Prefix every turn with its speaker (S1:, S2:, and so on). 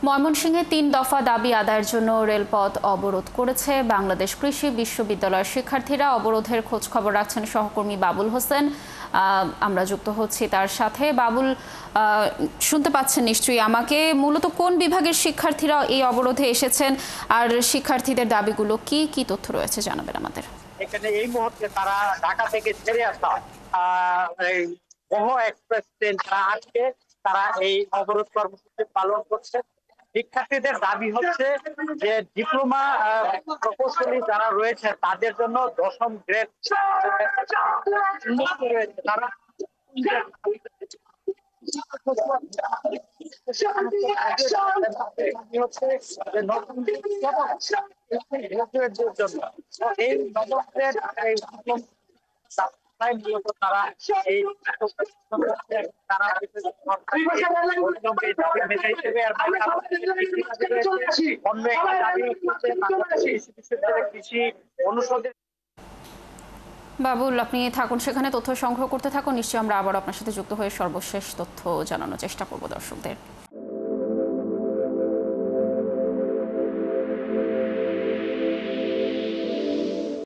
S1: ময়মনসিংহে ৩ দফা দাবি আদায়ের জন্য রেলপথ অবরোধ করেছে বাংলাদেশ কৃষি বিশ্ববিদ্যালয়ের শিক্ষার্থীরা। অবরোধের খোঁজ খবর রাখছেন সহকর্মী বাবুল হোসেন। আমরা যুক্ত হচ্ছি তার সাথে। বাবুল, শুনতে পাচ্ছেন নিশ্চয়ই আমাকে। মূলত কোন বিভাগের শিক্ষার্থীরা এই অবরোধে এসেছেন আর শিক্ষার্থীদের দাবিগুলো কি কি তথ্য রয়েছে জানাবেন আমাদের।
S2: এখানে এই মুহূর্তে তারা ঢাকা থেকে ছেড়ে আসা এই মোহ এক্সপ্রেস ট্রেন আজকে তারা এই অবরোধ কর্মসূচি পালন করছে। শিক্ষার্থীদের দাবি হচ্ছে যে ডিপ্লোমা প্রকৌশলী যারা রয়েছে তাদের জন্য ১০ম গ্রেড উন্মুক্ত রয়েছে। তারা এই মূলত তারা এই অন্য একটা দাবি হচ্ছে কৃষি অনুষদের।
S1: বাবুল, আপনি থাকুন সেখানে, তথ্য সংগ্রহ করতে থাকুন। নিশ্চয়ই আমরা আবার আপনার সাথে যুক্ত হয়ে সর্বশেষ তথ্য জানানোর চেষ্টা করব দর্শকদের।